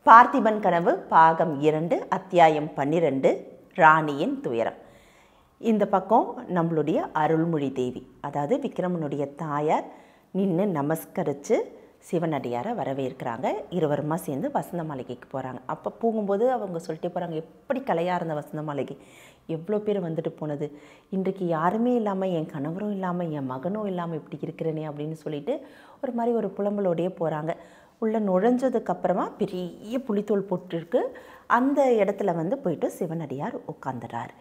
பார்த்திபன் கனவு பாகம் 2 அத்தியாயம் 12 ராணியின் துயரம். இந்த பக்கம் நம்மளுடைய அருள்மொழி தேவி, அதாவது விக்ரமனுடைய தாயார் நின்று நமஸ்கரித்து சிவனடியாரை வரவேற்கிறாங்க. இருவருமா சேர்ந்து வசந்த மாளிகைக்கு போகிறாங்க. அப்போ போகும்போது அவங்க சொல்லிட்டே போகிறாங்க, எப்படி கலையாக இருந்த வசந்த மாளிகை, எவ்வளோ பேர் வந்துட்டு போனது, இன்றைக்கு யாருமே இல்லாமல், என் கணவரும் இல்லாமல், என் மகனும் இல்லாமல் இப்படி இருக்கிறேனே அப்படின்னு சொல்லிட்டு ஒரு மாதிரி ஒரு புலம்பலோடையே போகிறாங்க. உள்ளே நுழைஞ்சதுக்கப்புறமா பெரிய புலித்தோல் போட்டிருக்கு. அந்த இடத்துல போயிட்டு சிவனடியார் உட்காந்துறார்.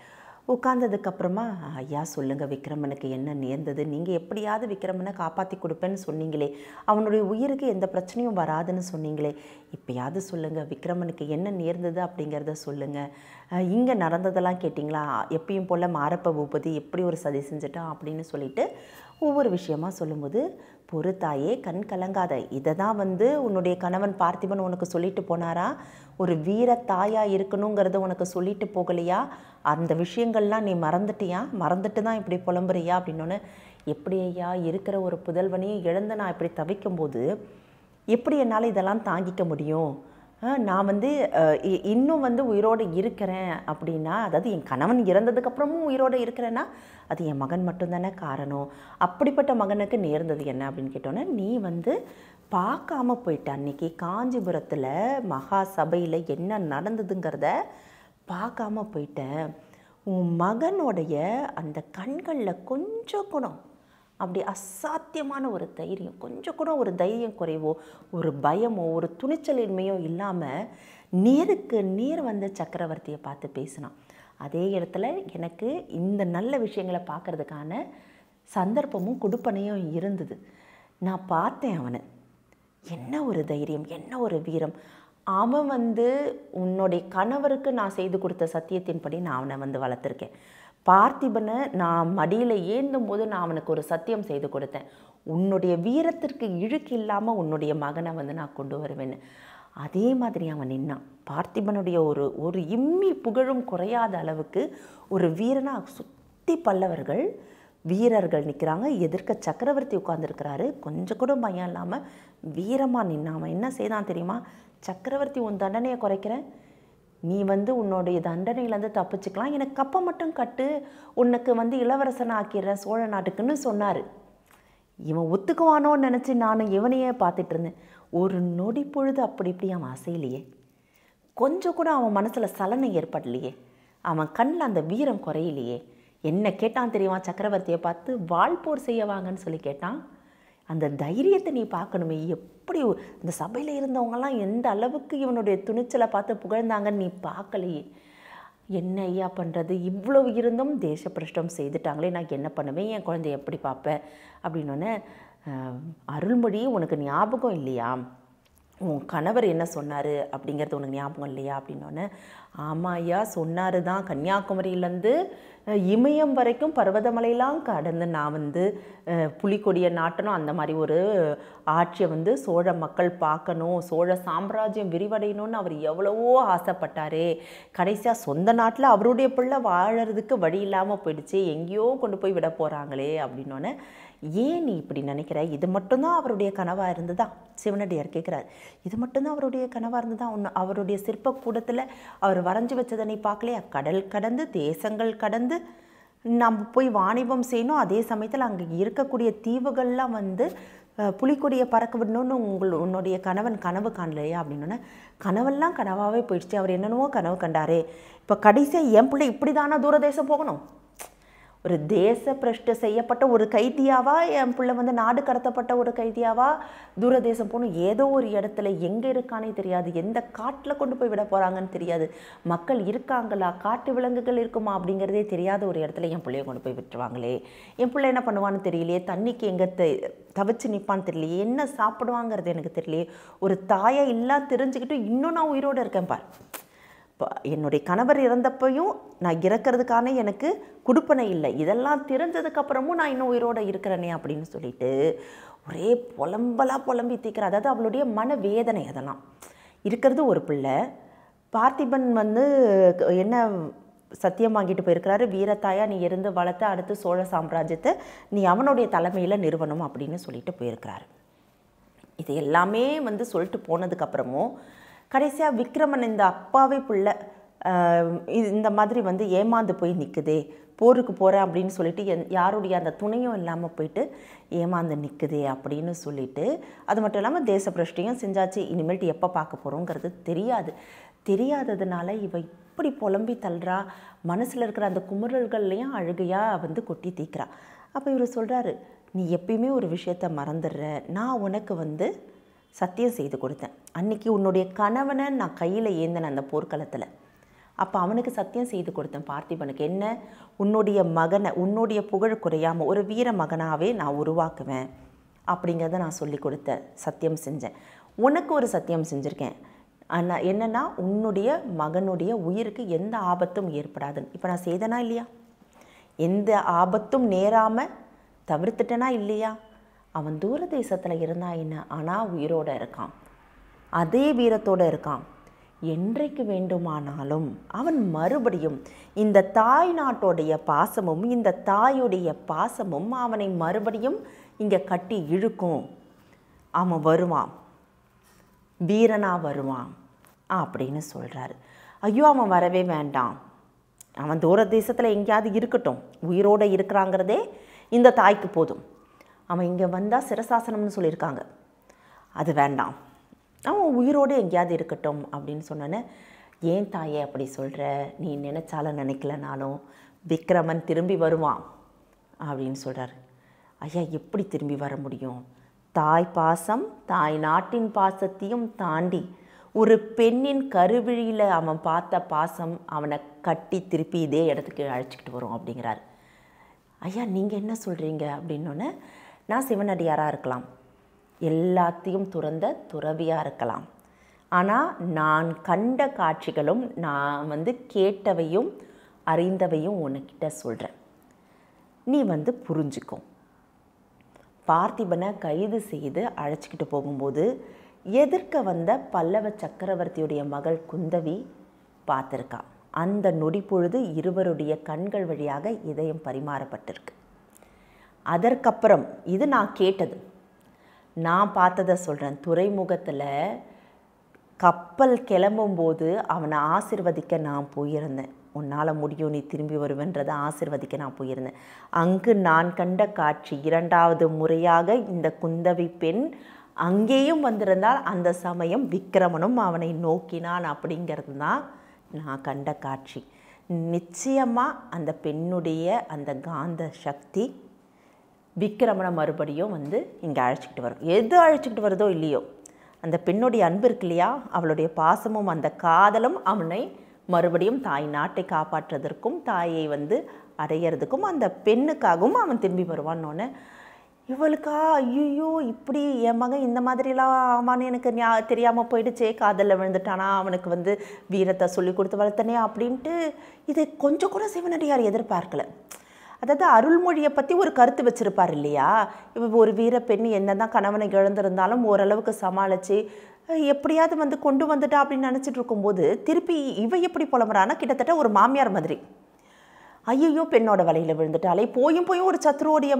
உட்கார்ந்ததுக்கப்புறமா, ஐயா சொல்லுங்கள், விக்ரமனுக்கு என்ன நேர்ந்தது, நீங்கள் எப்படியாவது விக்ரமனை காப்பாற்றி கொடுப்பேன்னு சொன்னீங்களே, அவனுடைய உயிருக்கு எந்த பிரச்சனையும் வராதுன்னு சொன்னீங்களே, இப்போயாவது சொல்லுங்கள், விக்ரமனுக்கு என்ன நேர்ந்தது அப்படிங்கிறத சொல்லுங்கள். இங்கே நடந்ததெல்லாம் கேட்டிங்களா, எப்பயும் போல் மாரப்ப பூபதி எப்படி ஒரு சதி செஞ்சுட்டான் அப்படின்னு சொல்லிட்டு ஒவ்வொரு விஷயமா சொல்லும்போது, பொறுத்தாயே கண் கலங்காத, இதை தான் உன்னுடைய கணவன் பார்த்திபன் உனக்கு சொல்லிட்டு போனாரா, ஒரு வீர தாயாக இருக்கணுங்கிறத உனக்கு சொல்லிட்டு போகலையா, அந்த விஷயங்கள்லாம் நீ மறந்துட்டியா, மறந்துட்டு தான் இப்படி புலம்புறியா அப்படின்னோன்னு, எப்படி ஐயா, இருக்கிற ஒரு புதல்வனையும் இழந்து நான் இப்படி தவிக்கும்போது எப்படி என்னால் இதெல்லாம் தாங்கிக்க முடியும், நான் இன்னும் உயிரோடு இருக்கிறேன் அப்படின்னா, அதாவது என் கணவன் இறந்ததுக்கப்புறமும் உயிரோடு இருக்கிறேன்னா அது என் மகன் மட்டும்தானே காரணம், அப்படிப்பட்ட மகனுக்கு நேர்ந்தது என்ன அப்படின்னு கேட்டோன்னே, நீ பார்க்காம போயிட்ட, அன்றைக்கி காஞ்சிபுரத்தில் மகா சபையில் என்ன நடந்ததுங்கிறத பார்க்காம போயிட்டேன், உன் மகனுடைய அந்த கண்களில் கொஞ்சம் கூட அப்படி அசாத்தியமான ஒரு தைரியம், கொஞ்சம் கூட ஒரு தைரியம் குறைவோ, ஒரு பயமோ, ஒரு துணிச்சலின்மையோ இல்லாமல் நேருக்கு நேர் சக்கரவர்த்தியை பார்த்து பேசினான். அதே இடத்துல எனக்கு இந்த நல்ல விஷயங்களை பார்க்குறதுக்கான சந்தர்ப்பமும் கொடுப்பனையும் இருந்தது. நான் பார்த்தேன் அவனை, என்ன ஒரு தைரியம், என்ன ஒரு வீரம். அவன் உன்னுடைய கணவருக்கு நான் செய்து கொடுத்த சத்தியத்தின்படி நான் அவனை வளர்த்துருக்கேன். பார்த்திபனை நான் மடியில் ஏந்தும் போது நான் அவனுக்கு ஒரு சத்தியம் செய்து கொடுத்தேன், உன்னுடைய வீரத்திற்கு இழுக்கு இல்லாமல் உன்னுடைய மகனை நான் கொண்டு வருவேன்னு. அதே மாதிரி அவன் நின்னான். பார்த்திபனுடைய ஒரு இம்மி புகழும் குறையாத அளவுக்கு ஒரு வீரனாக சுற்றி பல்லவர்கள் வீரர்கள் நிற்கிறாங்க. எதிர்க்க சக்கரவர்த்தி உட்கார்ந்துருக்கிறாரு. கொஞ்சம் கூட பயம் இல்லாமல் வீரமாக நின்னான். அவன் என்ன செய்தான் தெரியுமா, சக்கரவர்த்தி உன் தண்டனையை குறைக்கிறேன், நீ உன்னுடைய தண்டனையிலேருந்து தப்பிச்சுக்கலாம், எனக்கு கப்பம் மட்டும் கட்டு, உனக்கு இளவரசனை ஆக்கிடுறேன் சோழ நாட்டுக்குன்னு சொன்னார். இவன் ஒத்துக்குவானோன்னு நினச்சி நானும் இவனையே பார்த்துட்டு இருந்தேன். ஒரு நொடி பொழுது அப்படி இப்படி அவன் அசையிலையே, கொஞ்சம் கூட அவன் மனசில் சலனை ஏற்படலையே, அவன் கண்ணில் அந்த வீரம் குறையிலையே. என்ன கேட்டான் தெரியுமா, சக்கரவர்த்தியை பார்த்து வாழ்போர் செய்ய வாங்கன்னு சொல்லி கேட்டான். அந்த தைரியத்தை நீ பார்க்கணுமே, எப்படி இந்த சபையில் இருந்தவங்கலாம் எந்த அளவுக்கு இவனுடைய துணிச்சலை பார்த்து புகழ்ந்தாங்கன்னு நீ பார்க்கலையே. என்ன ஐயா பண்ணுறது, இவ்வளவு இருந்தும் தேசப்பிரஷ்டம் செய்துட்டாங்களே, நான் என்ன பண்ணுவேன், என் குழந்தைய எப்படி பார்ப்பேன் அப்படின்னோடனே, அருள்மொழி உனக்கு ஞாபகம் இல்லையா, உன் கணவர் என்ன சொன்னார் அப்படிங்கிறது உனக்கு ஞாபகம் இல்லையா அப்படின்னோடனே, ஆமாம் ஐயா சொன்னார் தான், கன்னியாகுமரியிலேருந்து இமயம் வரைக்கும் பர்வதமலையெல்லாம் கடந்து நான் புலிக்கொடியை நாட்டணும், அந்த மாதிரி ஒரு ஆட்சியை சோழ மக்கள் பார்க்கணும், சோழ சாம்ராஜ்யம் விரிவடையணும்னு அவர் எவ்வளவோ ஆசைப்பட்டாரே, கடைசியாக சொந்த நாட்டில் அவருடைய பிள்ளை வாழறதுக்கு வழி இல்லாமல் போயிடுச்சு, எங்கேயோ கொண்டு போய் விட போகிறாங்களே அப்படின்னோடனே, ஏன் நீ இப்படி நினைக்கிற, இது மட்டும்தான் அவருடைய கனவாக இருந்ததா, சிவனடியார் கேட்குறாரு, இது மட்டும்தான் அவருடைய கனவாக இருந்ததா, அவருடைய சிற்பக்கூடத்தில் அவர் வரைஞ்சி வச்சதை நீ பார்க்கலையா, கடல் கடந்து தேசங்கள் கடந்து நம்ம போய் வாணிபம் செய்யணும், அதே சமயத்தில் அங்கே இருக்கக்கூடிய தீவுகள்லாம் புலிக்கொடியை பறக்க விடணும்னு உன்னுடைய கணவன் கனவு காணலையா அப்படின்னோடனே, கனவெல்லாம் கனவாகவே போயிடுச்சு, அவர் என்னென்னவோ கனவு கண்டாரே, இப்போ கடைசியாக என் பிள்ளை இப்படி தானே தூரதேசம் போகணும், ஒரு தேச பிரஷ்ட செய்யப்பட்ட ஒரு கைதியாவா, என் பிள்ளை நாடு கடத்தப்பட்ட ஒரு கைதியாவா தூரதேசம் போகணும், ஏதோ ஒரு இடத்துல எங்கே இருக்கானே தெரியாது, எந்த காட்டில் கொண்டு போய் விட போகிறாங்கன்னு தெரியாது, மக்கள் இருக்காங்களா, காட்டு விலங்குகள் இருக்குமா அப்படிங்கிறதே தெரியாத ஒரு இடத்துல என் பிள்ளைய கொண்டு போய் விட்டுருவாங்களே, என் பிள்ளை என்ன பண்ணுவான்னு தெரியலையே, தண்ணிக்கு எங்கே தவிச்சு நிற்பான்னு தெரியலையே, என்ன சாப்பிடுவாங்கிறது எனக்கு தெரியலையே, ஒரு தாயை எல்லாம் தெரிஞ்சுக்கிட்டு இன்னும் நான் உயிரோடு இருக்கேன் பார், என்னுடைய கணவர் இறந்தப்பையும் நான் இறக்கிறதுக்கான எனக்கு கொடுப்பனை இல்லை, இதெல்லாம் தெரிஞ்சதுக்கப்புறமும் நான் இன்னும் உயிரோடு இருக்கிறேனே அப்படின்னு சொல்லிட்டு ஒரே புலம்பி தீக்கிற, அதாவது அவளுடைய மன வேதனை. அதெல்லாம் இருக்கிறது ஒரு பிள்ளை. பார்த்திபன் என்ன சத்தியம் வாங்கிட்டு போயிருக்கிறாரு, வீரத்தாயா நீ இருந்து வளர்த்த அடுத்து சோழ சாம்ராஜ்யத்தை நீ அவனுடைய தலைமையில் நிறுவனம் அப்படின்னு சொல்லிட்டு போயிருக்கிறாரு. இது எல்லாமே சொல்லிட்டு போனதுக்கப்புறமும் கடைசியாக விக்ரமன் இந்த அப்பாவே பிள்ளை இந்த மாதிரி வந்து ஏமாந்து போய் நிற்குதே, போருக்கு போகிறேன் அப்படின்னு சொல்லிட்டு யாருடைய அந்த துணையும் இல்லாமல் போயிட்டு ஏமாந்து நிற்குதே அப்படின்னு சொல்லிட்டு, அது மட்டும் இல்லாமல் தேசப்பிரஷ்டையும் செஞ்சாச்சு. இனிமேல்ட்டு எப்போ பார்க்க போகிறோங்கிறது தெரியாததுனால இவ இப்படி புலம்பி தள்ளுறா, மனசில் இருக்கிற அந்த குமுறல்கள்லையும் அழுகையாக வந்து கொட்டி தீக்கிறா. அப்போ இவர் சொல்கிறாரு, நீ எப்பயுமே ஒரு விஷயத்தை மறந்துடுற, நான் உனக்கு வந்து சத்தியம் செய்து கொடுத்தேன். அன்றைக்கி உன்னுடைய கணவனை நான் கையில் ஏந்தினேன் அந்த போர்க்களத்தில். அப்போ அவனுக்கு சத்தியம் செய்து கொடுத்தேன் பார்த்திபனுக்கு, என்ன, உன்னுடைய மகனை உன்னுடைய புகழ் குறையாமல் ஒரு வீர மகனாகவே நான் உருவாக்குவேன் அப்படிங்கிறத நான் சொல்லி கொடுத்தேன், சத்தியம் செஞ்சேன். உனக்கு ஒரு சத்தியம் செஞ்சுருக்கேன், ஆனால் என்னென்னா உன்னுடைய மகனுடைய உயிருக்கு எந்த ஆபத்தும் ஏற்படாதுன்னு. இப்போ நான் செய்தனா இல்லையா? எந்த ஆபத்தும் நேராமல் தவிர்த்துட்டனா இல்லையா? அவன் தூர தேசத்தில் இருந்தான் என்ன, ஆனால் உயிரோடு இருக்கான், அதே வீரத்தோடு இருக்கான். என்றைக்கு வேண்டுமானாலும் அவன் மறுபடியும் இந்த தாய் நாட்டோடைய பாசமும் இந்த தாயுடைய பாசமும் அவனை மறுபடியும் இங்கே கட்டி இழுக்கும். அவன் வருவான், வீரனாக வருவான் அப்படின்னு சொல்கிறாரு. ஐயோ, அவன் வரவே வேண்டாம், அவன் தூர தேசத்தில் எங்கேயாவது இருக்கட்டும், உயிரோடு இருக்கிறாங்கிறதே இந்த தாய்க்கு போதும். அவன் இங்கே வந்தால் சிரசாசனம்னு சொல்லியிருக்காங்க, அது வேண்டாம், அவன் உயிரோடு எங்கேயாவது இருக்கட்டும் அப்படின்னு சொன்னோன்னே, ஏன் தாயே அப்படி சொல்கிற, நீ நினச்சாலும் நினைக்கலனாலும் விக்ரமன் திரும்பி வருவான் அப்படின்னு சொல்கிறார். ஐயா, எப்படி திரும்பி வர முடியும்? தாய் பாசம், தாய் நாட்டின் பாசத்தையும் தாண்டி ஒரு பெண்ணின் கருவிழியில் அவன் பார்த்த பாசம் அவனை கட்டி திருப்பி இதே இடத்துக்கு அழைச்சிக்கிட்டு வரும் அப்படிங்கிறார். ஐயா, நீங்கள் என்ன சொல்கிறீங்க அப்படின்னோடனே, நான் சிவனடியாராக இருக்கலாம், எல்லாத்தையும் துறந்த துறவியாக இருக்கலாம், ஆனால் நான் கண்ட காட்சிகளும் நான் வந்து கேட்டவையும் அறிந்தவையும் உன்கிட்ட சொல்கிறேன், நீ வந்து புரிஞ்சுக்கோ. பார்த்திபனை கைது செய்து அழைச்சிக்கிட்டு போகும்போது எதிர்க்க வந்த பல்லவ சக்கரவர்த்தியுடைய மகள் குந்தவி பார்த்துருக்கா. அந்த நொடி பொழுது இருவருடைய கண்கள் வழியாக இதயம் பரிமாறப்பட்டிருக்கு. அதற்கப்புறம் இது நான் கேட்டது, நான் பார்த்ததை சொல்கிறேன். துறைமுகத்தில் கப்பல் கிளம்பும்போது அவனை ஆசிர்வதிக்க நான் போயிருந்தேன். உன்னால் முடியும், நீ திரும்பி வருவன்றதை ஆசிர்வதிக்க நான் போயிருந்தேன். அங்கு நான் கண்ட காட்சி, இரண்டாவது முறையாக இந்த குந்தவி பெண் அங்கேயும் வந்திருந்தால் அந்த சமயம் விக்ரமனும் அவனை நோக்கினான் அப்படிங்கிறது தான் நான் கண்ட காட்சி. நிச்சயமாக அந்த பெண்ணுடைய அந்த காந்த சக்தி விக்ரமனை மறுபடியும் வந்து இங்கே அழைச்சிக்கிட்டு வரும். எது அழைச்சிக்கிட்டு வருதோ இல்லையோ, அந்த பெண்ணுடைய அன்பு இருக்கு இல்லையா, அவளுடைய பாசமும் அந்த காதலும் அவனை மறுபடியும் தாய் நாட்டை காப்பாற்றுறதற்கும் தாயை வந்து அடையிறதுக்கும் அந்த பெண்ணுக்காகவும் அவன் திரும்பி வருவான்னொன்னே, இவளுக்கா ஐயோ இப்படி என் மகன் இந்த மாதிரிலாம் ஆமான்னு எனக்கு தெரியாமல் போயிடுச்சே, காதலில் விழுந்துட்டானா, அவனுக்கு வந்து வீரத்தை சொல்லி கொடுத்து வளர்த்தனே அப்படின்ட்டு இதை கொஞ்சம் கூட சிவனடியார் எதிர்பார்க்கல. அதாவது அருள்மொழியை பற்றி ஒரு கருத்து வச்சுருப்பார் இல்லையா, இவ ஒரு வீர பெண் என்ன தான் கணவனை இழந்திருந்தாலும் ஓரளவுக்கு சமாளித்து எப்படியாவது வந்து கொண்டு வந்துட்டா அப்படின்னு நினச்சிட்டு இருக்கும்போது திருப்பி இவ எப்படி புலம்புறான்னா கிட்டத்தட்ட ஒரு மாமியார் மாதிரி. ஐயோ பெண்ணோட வலையில் விழுந்துட்டாலே, போயும் ஒரு சத்ருவோடைய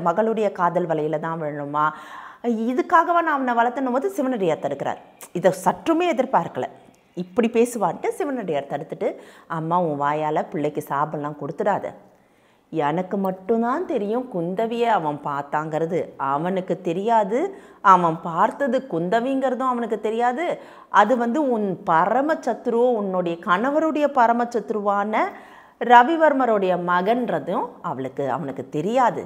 மகளுடைய காதல் வலையில் தான் விழணுமா, இதுக்காகவா நான் அவனை வளர்த்தனும் போது சிவனடியார் தடுக்கிறார். இதை சற்றுமே எதிர்பார்க்கல. இப்படி பேசுவான்ட்டு சிவனடியார் தடுத்துட்டு, அம்மா உன் வாயால் பிள்ளைக்கு சாபெல்லாம் கொடுத்துடாத, எனக்கு மட்டும்தான் தெரியும் குந்தவியை அவன் பார்த்தாங்கிறது, அவனுக்கு தெரியாது, அவன் பார்த்தது குந்தவிங்கிறதும் அவனுக்கு தெரியாது, அது வந்து உன் பரமசத்ருவோ உன்னுடைய கணவருடைய பரமசத்ருவான ரவிவர்மருடைய மகன்றதும் அவனுக்கு தெரியாது.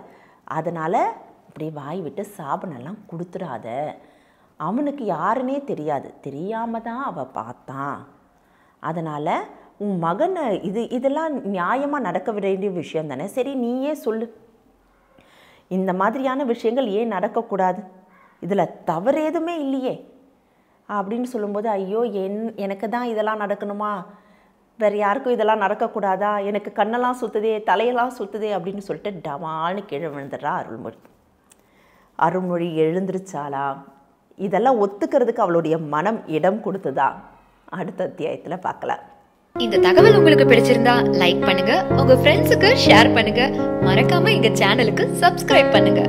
அதனால் இப்படி வாய் விட்டு சாபனெல்லாம் கொடுத்துடாத, அவனுக்கு யாருன்னே தெரியாமல் தான் அவள் பார்த்தான். அதனால் உன் மகனை இதெல்லாம் நியாயமாக நடக்க வேண்டிய விஷயம் தானே, சரி நீயே சொல்லு, இந்த மாதிரியான விஷயங்கள் ஏன் நடக்கக்கூடாது, இதில் தவறு எதுவுமே இல்லையே அப்படின்னு சொல்லும்போது, ஐயோ எனக்கு தான் இதெல்லாம் நடக்கணுமா, வேறு யாருக்கும் இதெல்லாம் நடக்கக்கூடாதா, எனக்கு கண்ணெல்லாம் சுற்றுதே தலையெல்லாம் சுற்றுதே அப்படின்னு சொல்லிட்டு டமால்னு கீழே விழுந்துடுறா அருள்மொழி எழுந்திருச்சாளா, இதெல்லாம் ஒத்துக்கிறதுக்கு அவளுடைய மனம் இடம் கொடுத்ததா, அடுத்த அத்தியாயத்தில் பார்க்கலாம். இந்த தகவல் உங்களுக்கு பிடிச்சிருந்தா லைக் பண்ணுங்க, உங்க ஃப்ரெண்ட்ஸுக்கு ஷேர் பண்ணுங்க, மறக்காம எங்க சேனலுக்கு சப்ஸ்கிரைப் பண்ணுங்க.